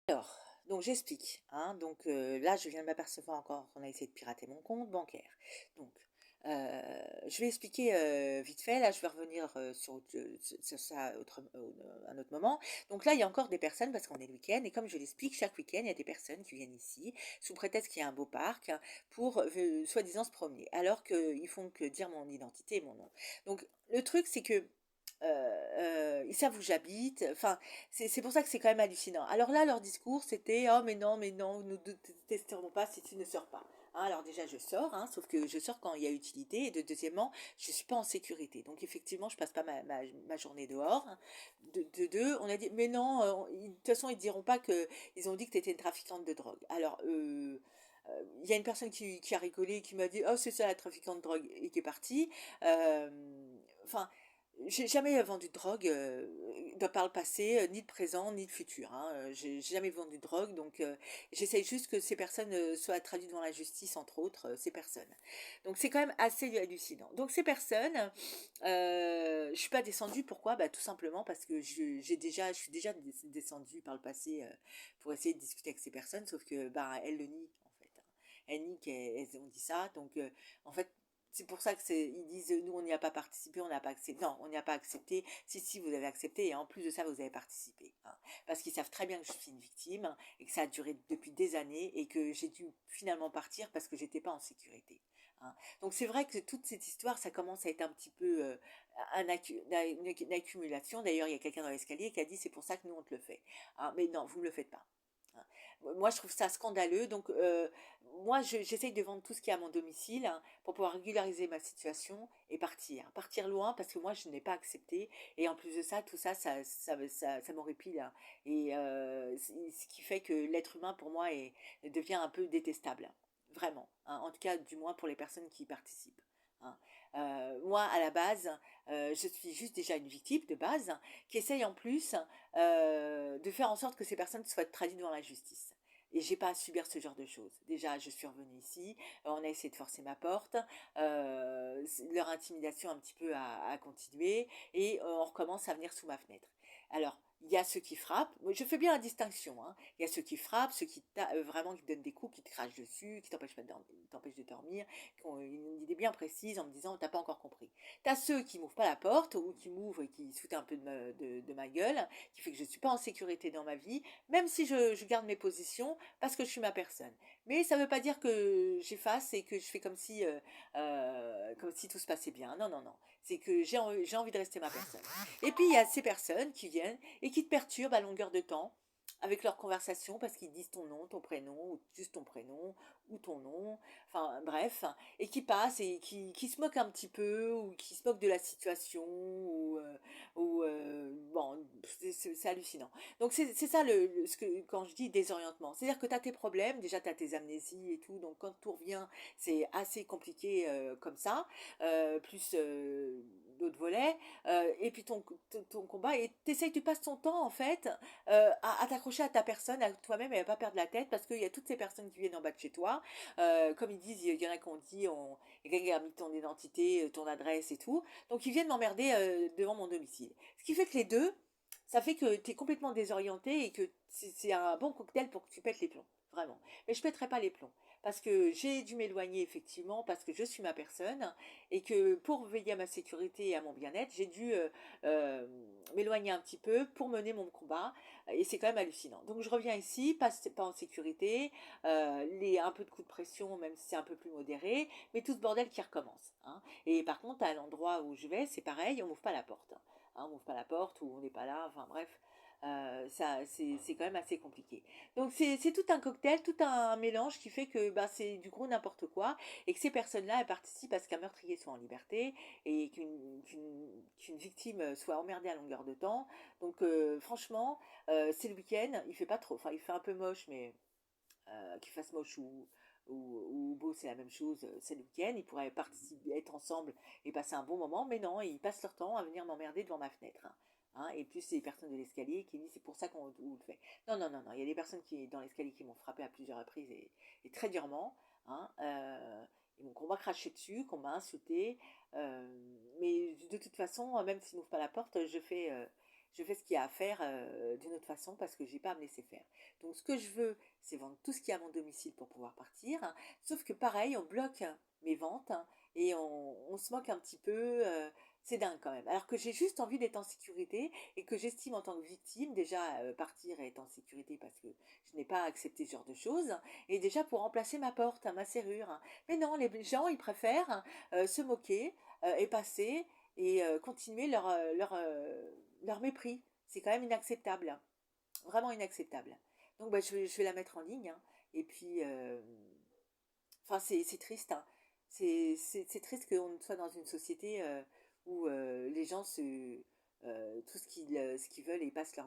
Alors, donc j'explique, hein. Donc là, je viens de m'apercevoir encore qu'on a essayé de pirater mon compte bancaire. Donc, je vais expliquer vite fait. Là, je vais revenir sur ça un autre moment. Donc là, il y a encore des personnes, parce qu'on est le week-end, et comme je l'explique, chaque week-end, il y a des personnes qui viennent ici, sous prétexte qu'il y a un beau parc, hein, pour soi-disant se promener, alors qu'ils font que dire mon identité et mon nom. Donc, le truc, c'est que ils savent où j'habite. Enfin, c'est pour ça que c'est quand même hallucinant. Alors là, leur discours, c'était: «Oh mais non, nous ne te testerons pas si tu ne sors pas». Hein, alors déjà, je sors, hein, sauf que je sors quand il y a utilité. Et deuxièmement, je suis pas en sécurité. Donc effectivement, je passe pas ma journée dehors, hein. De deux, on a dit: «Mais non, de toute façon, ils diront pas que ils ont dit que tu étais une trafiquante de drogue». Alors, il y a une personne qui a rigolé, qui m'a dit: «Oh, c'est ça la trafiquante de drogue», et qui est partie. Enfin, j'ai jamais vendu de drogue, par le passé, ni de présent, ni de futur, hein. J'ai jamais vendu de drogue, donc j'essaye juste que ces personnes, soient traduites devant la justice, entre autres, ces personnes. Donc c'est quand même assez hallucinant. Donc ces personnes, je suis pas descendue, pourquoi? Bah, tout simplement parce que je suis déjà descendue par le passé, pour essayer de discuter avec ces personnes, sauf que, bah, elles le nient, en fait, hein. Elles nient qu'elles ont dit ça, donc en fait, c'est pour ça que ils disent: «Nous, on n'y a pas participé, on n'a pas accepté». Non, on n'y a pas accepté. Si, si, vous avez accepté, et en plus de ça, vous avez participé, hein. Parce qu'ils savent très bien que je suis une victime, hein, et que ça a duré depuis des années, et que j'ai dû finalement partir parce que j'étais pas en sécurité, hein. Donc c'est vrai que toute cette histoire, ça commence à être un petit peu, une accumulation. D'ailleurs, il y a quelqu'un dans l'escalier qui a dit: «C'est pour ça que nous, on te le fait». Ah, mais non, vous me le faites pas, hein. Moi, je trouve ça scandaleux. Donc, moi, j'essaye de vendre tout ce qui est à mon domicile, hein, pour pouvoir régulariser ma situation et partir. Partir loin, parce que moi, je n'ai pas accepté. Et en plus de ça, tout ça, ça m'horripile, hein. Et ce qui fait que l'être humain, pour moi, devient un peu détestable. Vraiment, hein. En tout cas, du moins pour les personnes qui y participent, hein. Moi, à la base, je suis juste déjà une victime de base, qui essaye en plus de faire en sorte que ces personnes soient traduites devant la justice. Et j'ai pas à subir ce genre de choses. Déjà, je suis revenue ici, on a essayé de forcer ma porte, leur intimidation un petit peu a continué, et on recommence à venir sous ma fenêtre. Alors, il y a ceux qui frappent. Moi, je fais bien la distinction, hein. Il y a ceux qui frappent, ceux vraiment qui te donnent des coups, qui te crachent dessus, qui t'empêchent pas t'empêchent de dormir, qui ont une idée bien précise en me disant: t'as pas encore compris. T'as ceux qui m'ouvrent pas la porte, ou qui m'ouvrent et qui se foutent un peu de ma gueule, qui fait que je ne suis pas en sécurité dans ma vie, même si je garde mes positions, parce que je suis ma personne. Mais ça ne veut pas dire que j'efface et que je fais comme si tout se passait bien. Non, non, non. C'est que j'ai envie de rester ma personne. Et puis, il y a ces personnes qui viennent et qui te perturbent à longueur de temps avec leur conversation, parce qu'ils disent ton nom, ton prénom, ou juste ton prénom, ou ton nom, enfin bref, et qui passent et qui se moquent un petit peu, ou qui se moquent de la situation, bon, c'est hallucinant. Donc c'est ça quand je dis désorientement. C'est-à-dire que tu as tes problèmes, déjà tu as tes amnésies et tout, donc quand tout revient, c'est assez compliqué, comme ça, plus d'autres volets, et puis ton combat, et t'essayes, tu passes ton temps en fait, à t'accrocher à ta personne, à toi-même, et à pas perdre la tête, parce qu'il y a toutes ces personnes qui viennent en bas de chez toi. Comme ils disent, il y en a qui ont dit, il y a quelqu'un qui a mis ton identité, ton adresse et tout. Donc ils viennent m'emmerder devant mon domicile. Ce qui fait que les deux, ça fait que tu es complètement désorienté, et que c'est un bon cocktail pour que tu pètes les plombs. Vraiment. Mais je pèterai pas les plombs. Parce que j'ai dû m'éloigner, effectivement, parce que je suis ma personne, et que pour veiller à ma sécurité et à mon bien-être, j'ai dû euh, m'éloigner un petit peu pour mener mon combat. Et c'est quand même hallucinant. Donc je reviens ici, pas en sécurité, un peu de coups de pression, même si c'est un peu plus modéré, mais tout ce bordel qui recommence, hein. Et par contre, à l'endroit où je vais, c'est pareil, on m'ouvre pas la porte, hein. On m'ouvre pas la porte, ou on n'est pas là, enfin bref. Ça, c'est quand même assez compliqué. Donc c'est tout un cocktail, tout un mélange qui fait que bah, c'est du gros n'importe quoi, et que ces personnes-là, elles participent à ce qu'un meurtrier soit en liberté, et qu'une victime soit emmerdée à longueur de temps. Donc franchement, c'est le week-end, il fait pas trop, enfin il fait un peu moche, mais qu'il fasse moche ou beau, c'est la même chose, c'est le week-end, ils pourraient participer, être ensemble et passer un bon moment, mais non, ils passent leur temps à venir m'emmerder devant ma fenêtre, hein. Hein, et plus c'est les personnes de l'escalier qui disent c'est pour ça qu'on vous le fait. Non, non, non, non, il y a des personnes dans l'escalier qui m'ont frappé à plusieurs reprises, et très durement, hein, qu'on m'a craché dessus, qu'on m'a insulté, mais de toute façon, même s'ils n'ouvrent pas la porte, je fais ce qu'il y a à faire d'une autre façon parce que j'ai pas à me laisser faire. Donc ce que je veux, c'est vendre tout ce qu'il y a à mon domicile pour pouvoir partir, hein. Sauf que pareil, on bloque mes ventes, hein, et on se moque un petit peu. C'est dingue quand même. Alors que j'ai juste envie d'être en sécurité et que j'estime en tant que victime, déjà partir et être en sécurité parce que je n'ai pas accepté ce genre de choses, et déjà pour remplacer ma porte, hein, ma serrure, hein. Mais non, les gens, ils préfèrent se moquer et passer et continuer leur mépris. C'est quand même inacceptable, hein. Vraiment inacceptable. Donc bah, je vais la mettre en ligne, hein. Et puis, enfin, c'est triste, hein. C'est triste qu'on soit dans une société où les gens tout ce qu'ils veulent et passent leur